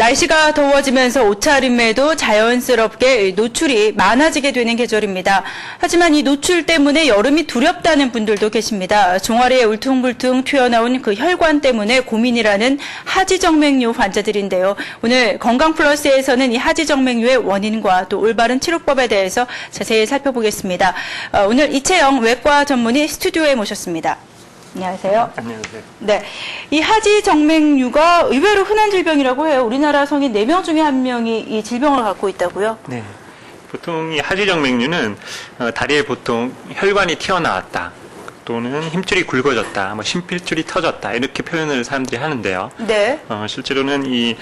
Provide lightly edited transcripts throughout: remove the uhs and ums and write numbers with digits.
날씨가 더워지면서 옷차림에도 자연스럽게 노출이 많아지게 되는 계절입니다. 하지만 이 노출 때문에 여름이 두렵다는 분들도 계십니다. 종아리에 울퉁불퉁 튀어나온 그 혈관 때문에 고민이라는 하지정맥류 환자들인데요. 오늘 건강플러스에서는 이 하지정맥류의 원인과 또 올바른 치료법에 대해서 자세히 살펴보겠습니다. 오늘 이채영 외과 전문의 스튜디오에 모셨습니다. 안녕하세요. 안녕하세요. 네, 이 하지정맥류가 의외로 흔한 질병이라고 해요. 우리나라 성인 4명 중에 1명이 이 질병을 갖고 있다고요? 네. 보통 이 하지정맥류는 다리에 보통 혈관이 튀어나왔다, 또는 힘줄이 굵어졌다, 심필줄이 터졌다 이렇게 표현을 사람들이 하는데요. 네. 실제로는 이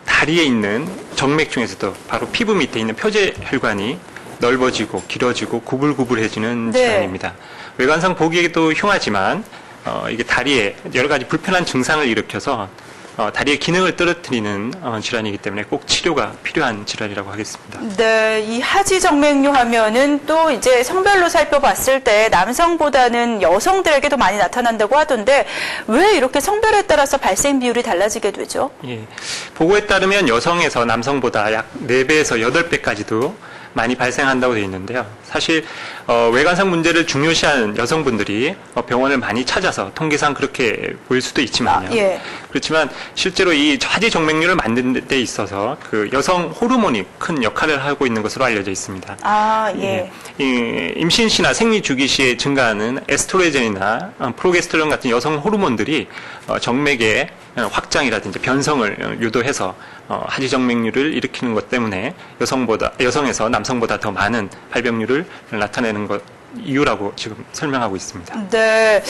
다리에 있는 정맥 중에서도 바로 피부 밑에 있는 표재혈관이 넓어지고 길어지고 구불구불해지는 네. 질환입니다. 외관상 보기에도 흉하지만 이게 다리에 여러 가지 불편한 증상을 일으켜서 다리의 기능을 떨어뜨리는 질환이기 때문에 꼭 치료가 필요한 질환이라고 하겠습니다. 네, 이 하지정맥류 하면은 또 이제 성별로 살펴봤을 때 남성보다는 여성들에게도 많이 나타난다고 하던데 왜 이렇게 성별에 따라서 발생 비율이 달라지게 되죠? 예. 보고에 따르면 여성에서 남성보다 약 4배에서 8배까지도 많이 발생한다고 되어 있는데요. 사실 외관상 문제를 중요시하는 여성분들이 병원을 많이 찾아서 통계상 그렇게 보일 수도 있지만요. 예. 그렇지만 실제로 이 하지정맥류를 만드는 데 있어서 그 여성 호르몬이 큰 역할을 하고 있는 것으로 알려져 있습니다. 예. 임신 시나 생리 주기 시에 증가하는 에스트로겐이나 프로게스테론 같은 여성 호르몬들이 정맥의 확장이라든지 변성을 유도해서 하지정맥류를 일으키는 것 때문에 여성에서 남성보다 더 많은 발병률을 나타내는 것 이유라고 지금 설명하고 있습니다. 네,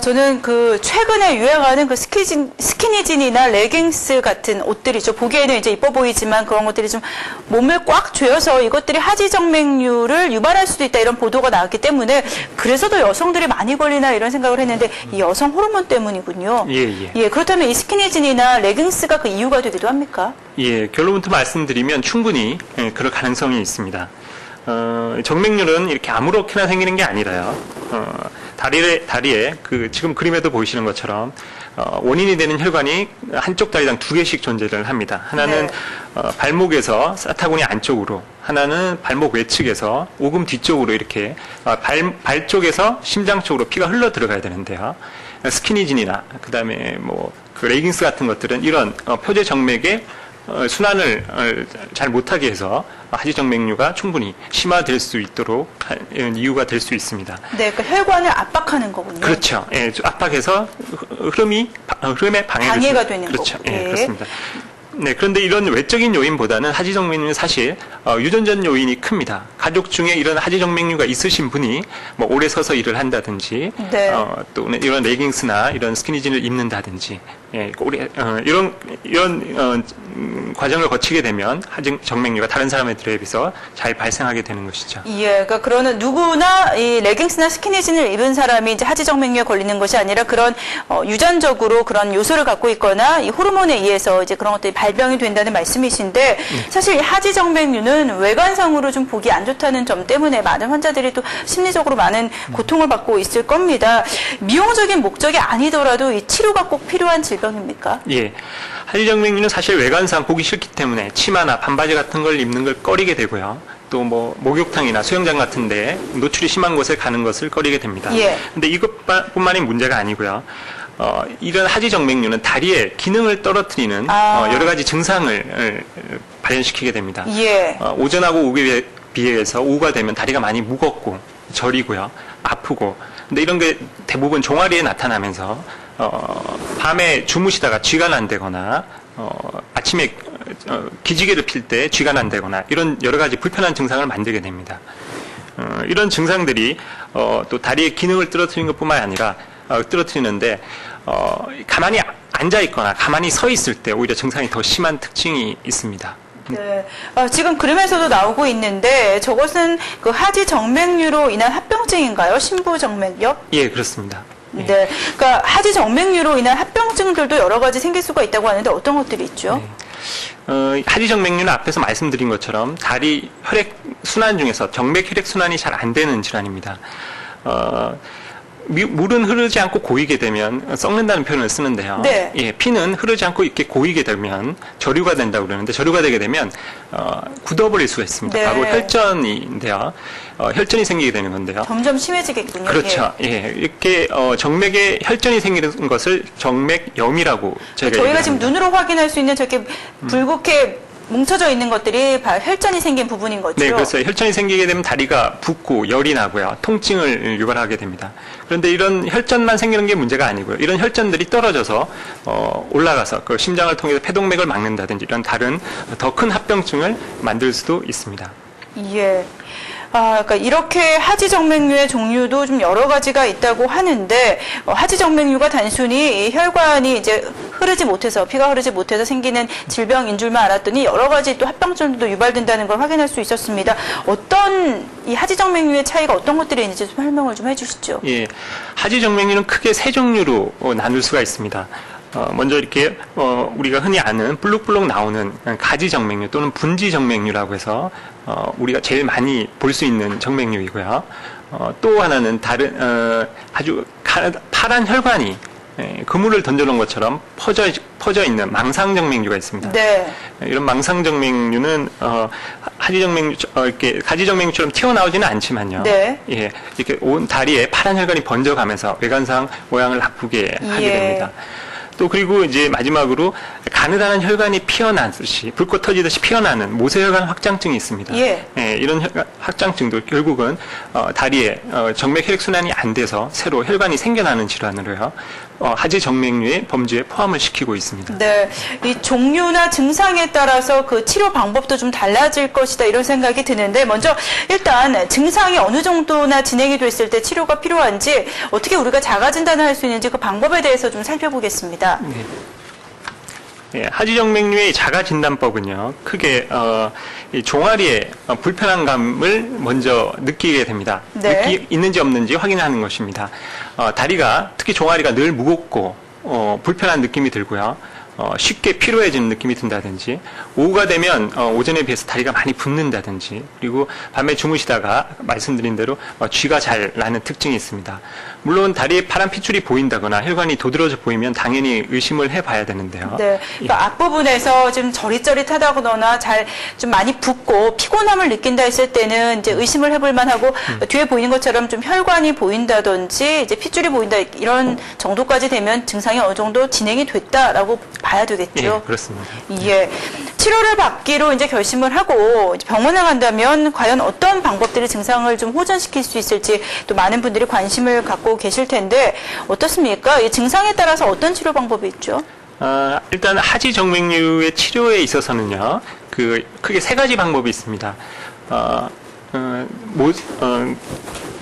저는 그 최근에 유행하는 그 스키니진이나 레깅스 같은 옷들이죠. 보기에는 이제 이뻐 보이지만 그런 것들이 좀 몸을 꽉 조여서 이것들이 하지정맥류를 유발할 수도 있다 이런 보도가 나왔기 때문에 그래서 더 여성들이 많이 걸리나 이런 생각을 했는데 이 여성 호르몬 때문이군요. 예. 그렇다면 이 스키니진이나 레깅스가 그 이유가 되기도 합니까? 예, 결론부터 말씀드리면 충분히 그럴 가능성이 있습니다. 정맥류는 이렇게 아무렇게나 생기는 게 아니라요. 다리에 지금 그림에도 보이시는 것처럼 원인이 되는 혈관이 한쪽 다리당 2개씩 존재를 합니다. 하나는 발목에서 사타구니 안쪽으로, 하나는 발목 외측에서 오금 뒤쪽으로 이렇게 발 쪽에서 심장 쪽으로 피가 흘러 들어가야 되는데요. 스키니진이나 그다음에 그 레깅스 같은 것들은 이런 표재 정맥의 순환을 잘 못하게 해서 하지정맥류가 충분히 심화될 수 있도록 이유가 될 수 있습니다. 네, 그 혈관을 압박하는 거군요. 그렇죠. 예, 압박해서 흐름에 방해가 되는 그렇죠. 거고. 예, 그렇습니다. 네, 그런데 이런 외적인 요인보다는 하지정맥류는 사실 유전적 요인이 큽니다. 가족 중에 이런 하지정맥류가 있으신 분이 오래 서서 일을 한다든지, 네. 또는 이런 레깅스나 이런 스키니진을 입는다든지, 이런 과정을 거치게 되면 하지정맥류가 다른 사람들에 비해서 잘 발생하게 되는 것이죠. 예, 그러니까 그러는 누구나 이 레깅스나 스키니진을 입은 사람이 이제 하지정맥류에 걸리는 것이 아니라 그런 유전적으로 그런 요소를 갖고 있거나 이 호르몬에 의해서 이제 그런 것들이 발병이 된다는 말씀이신데 사실 이 하지정맥류는 외관상으로 좀 보기 안 좋다는 점 때문에 많은 환자들이 또 심리적으로 많은 고통을 받고 있을 겁니다. 미용적인 목적이 아니더라도 이 치료가 꼭 필요한 질병입니까? 예. 하지정맥류는 사실 외관상 보기 싫기 때문에 치마나 반바지 같은 걸 입는 걸 꺼리게 되고요. 또 목욕탕이나 수영장 같은데 노출이 심한 곳에 가는 것을 꺼리게 됩니다. 예. 근데 이것뿐만이 문제가 아니고요. 이런 하지정맥류는 다리의 기능을 떨어뜨리는 여러 가지 증상을 발현시키게 됩니다. 예. 오전하고 오후에 비해서 오후가 되면 다리가 많이 무겁고 저리고요. 아프고. 근데 이런 게 대부분 종아리에 나타나면서 밤에 주무시다가 쥐가 난다거나 아침에 기지개를 필 때 쥐가 난다거나 이런 여러 가지 불편한 증상을 만들게 됩니다. 이런 증상들이 또 다리의 기능을 떨어뜨리는 것뿐만 아니라 떨어뜨리는데 가만히 앉아 있거나 가만히 서 있을 때 오히려 증상이 더 심한 특징이 있습니다. 네, 지금 그림에서도 나오고 있는데 저것은 그 하지정맥류로 인한 합병증인가요? 심부정맥류? 예, 그렇습니다. 예. 네, 그러니까 하지정맥류로 인한 합병증들도 여러 가지 생길 수가 있다고 하는데 어떤 것들이 있죠? 하지정맥류는 앞에서 말씀드린 것처럼 다리 혈액 순환 중에서 정맥 혈액 순환이 잘 안 되는 질환입니다. 물은 흐르지 않고 고이게 되면 썩는다는 표현을 쓰는데요. 네. 예, 피는 흐르지 않고 이렇게 고이게 되면 저류가 된다고 그러는데 저류가 되게 되면 굳어버릴 수가 있습니다. 네. 바로 혈전인데요. 혈전이 생기게 되는 건데요. 점점 심해지겠군요. 그렇죠. 예, 이렇게 정맥에 혈전이 생기는 것을 정맥염이라고 저희가 저희가 지금 얘기합니다. 눈으로 확인할 수 있는 저렇게 붉게 뭉쳐져 있는 것들이 바로 혈전이 생긴 부분인 거죠. 네, 그래서 혈전이 생기게 되면 다리가 붓고 열이 나고요. 통증을 유발하게 됩니다. 그런데 이런 혈전만 생기는 게 문제가 아니고요. 이런 혈전들이 떨어져서 올라가서 그 심장을 통해서 폐동맥을 막는다든지 이런 다른 더 큰 합병증을 만들 수도 있습니다. 예. 그러니까 이렇게 하지정맥류의 종류도 좀 여러 가지가 있다고 하는데 하지정맥류가 단순히 혈관이 이제 피가 흐르지 못해서 생기는 질병인 줄만 알았더니 여러 가지 또 합병증도 유발된다는 걸 확인할 수 있었습니다. 어떤 이 하지정맥류의 차이가 어떤 것들이 있는지 좀 설명을 좀 해주시죠. 예, 하지정맥류는 크게 세 종류로 나눌 수가 있습니다. 먼저 이렇게 우리가 흔히 아는 블룩블룩 나오는 가지정맥류 또는 분지정맥류라고 해서 우리가 제일 많이 볼 수 있는 정맥류이고요. 또 하나는 다른 아주 파란 혈관이 그물을 던져놓은 것처럼 퍼져 있는 망상정맥류가 있습니다. 네. 이런 망상정맥류는 하지정맥류 이렇게 가지정맥류처럼 튀어나오지는 않지만요. 네. 예, 이렇게 온 다리에 파란 혈관이 번져가면서 외관상 모양을 바꾸게 하게 예. 됩니다. 또 그리고 이제 마지막으로 가느다란 혈관이 피어나듯이 불꽃 터지듯이 피어나는 모세혈관 확장증이 있습니다. 예. 이런 확장증도 결국은 다리에 정맥 혈액순환이 안 돼서 새로 혈관이 생겨나는 질환으로요. 하지정맥류의 범주에 포함을 시키고 있습니다. 네, 이 종류나 증상에 따라서 그 치료 방법도 좀 달라질 것이다 이런 생각이 드는데 먼저 일단 증상이 어느 정도나 진행이 됐을 때 치료가 필요한지 어떻게 우리가 자가 진단을 할 수 있는지 그 방법에 대해서 좀 살펴보겠습니다. 네. 예, 하지정맥류의 자가진단법은요, 크게 이 종아리에 불편한 감을 먼저 느끼게 됩니다. 네. 있는지 없는지 확인하는 것입니다. 다리가 특히 종아리가 늘 무겁고 불편한 느낌이 들고요. 쉽게 피로해지는 느낌이 든다든지 오후가 되면 오전에 비해서 다리가 많이 붓는다든지 그리고 밤에 주무시다가 말씀드린 대로 쥐가 잘 나는 특징이 있습니다. 물론 다리에 파란 핏줄이 보인다거나 혈관이 도드라져 보이면 당연히 의심을 해봐야 되는데요. 네, 그러니까 앞부분에서 좀 저릿저릿하다거나 잘 좀 많이 붓고 피곤함을 느낀다 했을 때는 이제 의심을 해볼 만하고 뒤에 보이는 것처럼 좀 혈관이 보인다든지 이제 핏줄이 보인다 이런 정도까지 되면 증상이 어느 정도 진행이 됐다라고 봐야 되겠죠. 예, 그렇습니다. 예. 치료를 받기로 이제 결심을 하고 이제 병원에 간다면 과연 어떤 방법들이 증상을 좀 호전시킬 수 있을지 또 많은 분들이 관심을 갖고 계실 텐데 어떻습니까? 이 증상에 따라서 어떤 치료 방법이 있죠? 일단 하지정맥류의 치료에 있어서는요, 크게 세 가지 방법이 있습니다.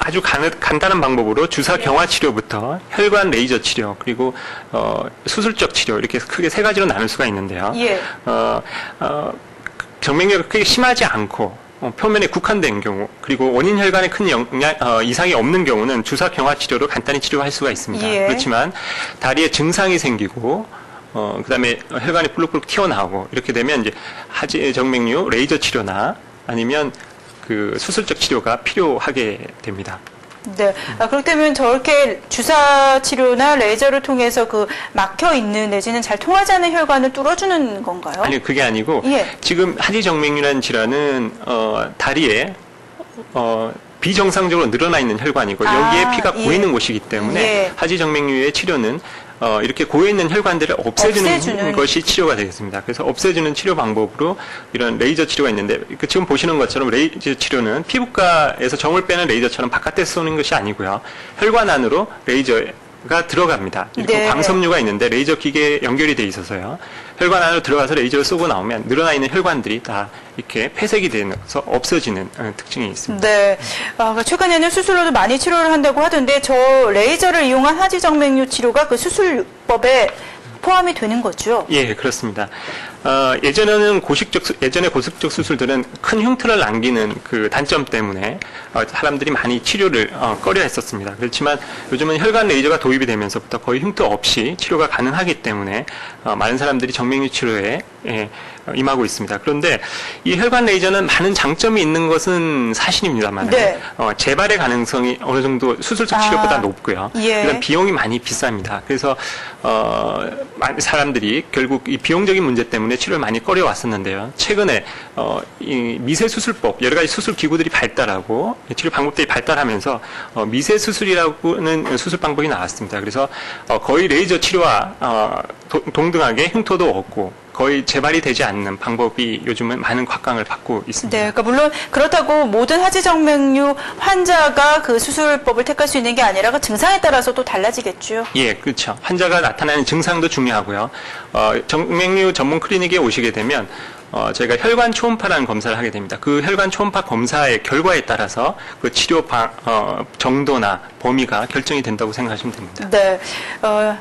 아주 간단한 방법으로 주사 경화 치료부터 혈관 레이저 치료 그리고 수술적 치료 이렇게 크게 세 가지로 나눌 수가 있는데요. 예. 정맥류가 크게 심하지 않고 표면에 국한된 경우 그리고 원인 혈관에 큰 이상이 없는 경우는 주사 경화 치료로 간단히 치료할 수가 있습니다. 예. 그렇지만 다리에 증상이 생기고 그다음에 혈관이 불룩불룩 튀어나오고 이렇게 되면 이제 하지정맥류 레이저 치료나 아니면 그 수술적 치료가 필요하게 됩니다. 네. 그렇다면 저렇게 주사 치료나 레이저를 통해서 그 막혀 있는 내지는 잘 통하지 않는 혈관을 뚫어주는 건가요? 아니요, 그게 아니고 예. 지금 하지정맥류라는 질환은 다리에 비정상적으로 늘어나 있는 혈관이고 여기에 피가 예. 고이는 곳이기 때문에 예. 하지정맥류의 치료는 이렇게 고여있는 혈관들을 없애주는 것이 치료가 되겠습니다. 그래서 없애주는 치료 방법으로 이런 레이저 치료가 있는데 지금 보시는 것처럼 레이저 치료는 피부과에서 정을 빼는 레이저처럼 바깥에서 쏘는 것이 아니고요. 혈관 안으로 레이저가 들어갑니다. 그리고 네. 광섬유가 있는데 레이저 기계에 연결이 돼 있어서요. 혈관 안으로 들어가서 레이저를 쏘고 나오면 늘어나 있는 혈관들이 다 이렇게 폐색이 되면서 없어지는 특징이 있습니다. 네. 최근에는 수술로도 많이 치료를 한다고 하던데 저 레이저를 이용한 하지정맥류 치료가 그 수술법에 포함이 되는 거죠? 예, 그렇습니다. 예전에 고식적 수술들은 큰 흉터를 남기는 그 단점 때문에 사람들이 많이 치료를 꺼려 했었습니다. 그렇지만 요즘은 혈관 레이저가 도입이 되면서부터 거의 흉터 없이 치료가 가능하기 때문에 많은 사람들이 정맥류 치료에 임하고 있습니다. 그런데 이 혈관 레이저는 많은 장점이 있는 것은 사실입니다만 네. 재발의 가능성이 어느 정도 수술적 치료보다 높고요. 예. 그다음 비용이 많이 비쌉니다. 그래서 많은 사람들이 결국 이 비용적인 문제 때문에 치료를 많이 꺼려왔었는데요. 최근에 이 미세 수술법 여러 가지 수술 기구들이 발달하고 치료 방법들이 발달하면서 미세 수술이라고는 수술 방법이 나왔습니다. 그래서 거의 레이저 치료와 동등하게 흉터도 없고 거의 재발이 되지 않는 방법이 요즘은 많은 곽광을 받고 있습니다. 네, 그러니까 물론 그렇다고 모든 하지정맥류 환자가 그 수술법을 택할 수 있는 게 아니라 그 증상에 따라서 또 달라지겠죠. 예, 그렇죠. 환자가 나타나는 증상도 중요하고요. 정맥류 전문 클리닉에 오시게 되면 저희가 혈관 초음파라는 검사를 하게 됩니다. 그 혈관 초음파 검사의 결과에 따라서 그 치료 정도나 범위가 결정이 된다고 생각하시면 됩니다. 네,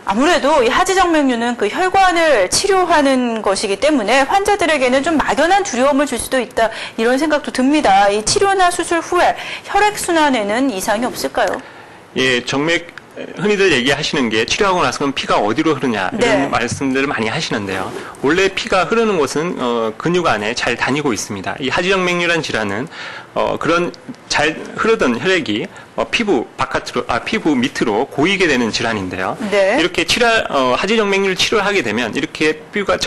아무래도 이 하지정맥류는 그 혈관을 치료하는 것이기 때문에 환자들에게는 좀 막연한 두려움을 줄 수도 있다 이런 생각도 듭니다. 이 치료나 수술 후에 혈액 순환에는 이상이 없을까요? 예, 흔히들 얘기하시는 게 치료하고 나서 그럼 피가 어디로 흐르냐 이런 네. 말씀들을 많이 하시는데요. 원래 피가 흐르는 곳은 근육 안에 잘 다니고 있습니다. 이 하지정맥류란 질환은 그런 잘 흐르던 혈액이 피부 밑으로 고이게 되는 질환인데요. 네. 이렇게 하지정맥류를 치료하게 되면 이렇게 뼈가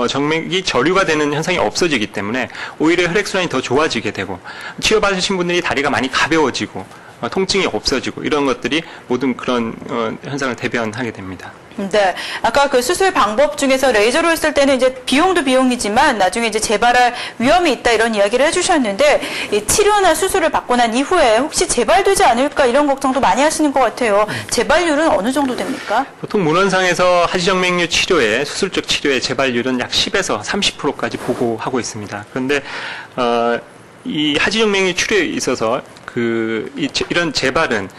정맥이 저류가 되는 현상이 없어지기 때문에 오히려 혈액순환이 더 좋아지게 되고 치료받으신 분들이 다리가 많이 가벼워지고 통증이 없어지고 이런 것들이 모든 그런 현상을 대변하게 됩니다. 네. 아까 그 수술 방법 중에서 레이저로 했을 때는 이제 비용도 비용이지만 나중에 이제 재발할 위험이 있다 이런 이야기를 해주셨는데 이 치료나 수술을 받고 난 이후에 혹시 재발되지 않을까 이런 걱정도 많이 하시는 것 같아요. 재발률은 어느 정도 됩니까? 보통 문헌상에서 하지정맥류 치료의 수술적 치료의 재발률은 약 10에서 30%까지 보고하고 있습니다. 그런데 이 하지정맥류 치료에 있어서 이런 재발은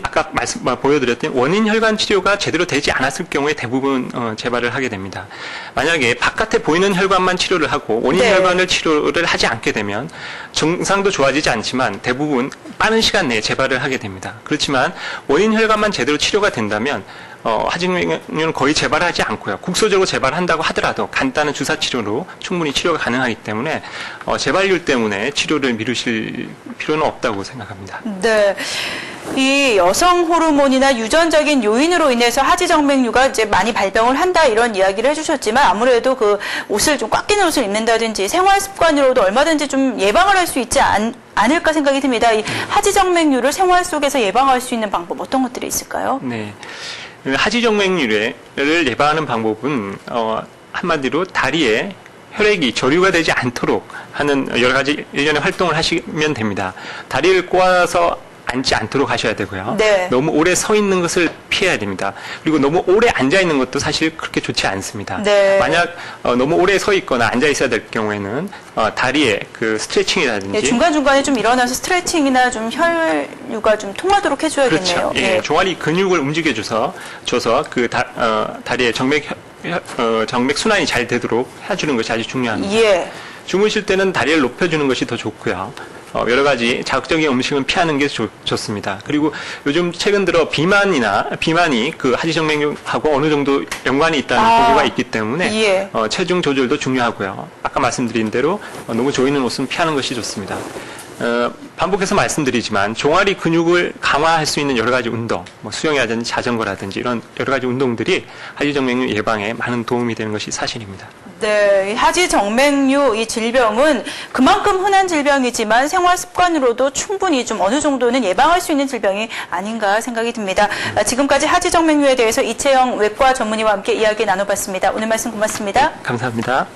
아까 보여드렸던 원인 혈관 치료가 제대로 되지 않았을 경우에 대부분 재발을 하게 됩니다. 만약에 바깥에 보이는 혈관만 치료를 하고 원인 네. 혈관을 치료를 하지 않게 되면 증상도 좋아지지 않지만 대부분 빠른 시간 내에 재발을 하게 됩니다. 그렇지만 원인 혈관만 제대로 치료가 된다면 하지정맥류는 거의 재발하지 않고요. 국소적으로 재발한다고 하더라도 간단한 주사 치료로 충분히 치료가 가능하기 때문에 재발률 때문에 치료를 미루실 필요는 없다고 생각합니다. 네. 이 여성 호르몬이나 유전적인 요인으로 인해서 하지정맥류가 이제 많이 발병을 한다 이런 이야기를 해주셨지만 아무래도 그 옷을 좀 꽉 끼는 옷을 입는다든지 생활 습관으로도 얼마든지 좀 예방을 할 수 있지 않을까 생각이 듭니다. 이 하지정맥류를 생활 속에서 예방할 수 있는 방법 어떤 것들이 있을까요? 네. 하지정맥류를 예방하는 방법은 한마디로 다리에 혈액이 저류가 되지 않도록 하는 여러 가지 일련의 활동을 하시면 됩니다. 다리를 꼬아서 앉지 않도록 하셔야 되고요. 네. 너무 오래 서 있는 것을 피해야 됩니다. 그리고 너무 오래 앉아 있는 것도 사실 그렇게 좋지 않습니다. 네. 만약 너무 오래 서 있거나 앉아 있어야 될 경우에는 다리에 그 스트레칭이라든지 네, 중간중간에 좀 일어나서 스트레칭이나 좀 혈류가 좀 통하도록 해줘야겠네요. 그렇죠. 예, 종아리 근육을 움직여줘서 다리에 정맥 순환이 잘 되도록 해주는 것이 아주 중요합니다. 예. 주무실 때는 다리를 높여주는 것이 더 좋고요. 여러 가지 자극적인 음식은 피하는 게 좋습니다. 그리고 요즘 최근 들어 비만이 그 하지정맥류하고 어느 정도 연관이 있다는 보고가 있기 때문에 예. 체중 조절도 중요하고요. 아까 말씀드린 대로 너무 조이는 옷은 피하는 것이 좋습니다. 반복해서 말씀드리지만 종아리 근육을 강화할 수 있는 여러 가지 운동, 수영이라든지 자전거라든지 이런 여러 가지 운동들이 하지정맥류 예방에 많은 도움이 되는 것이 사실입니다. 네, 하지정맥류 이 질병은 그만큼 흔한 질병이지만 생활 습관으로도 충분히 좀 어느 정도는 예방할 수 있는 질병이 아닌가 생각이 듭니다. 지금까지 하지정맥류에 대해서 이채영 외과 전문의와 함께 이야기 나눠봤습니다. 오늘 말씀 고맙습니다. 감사합니다.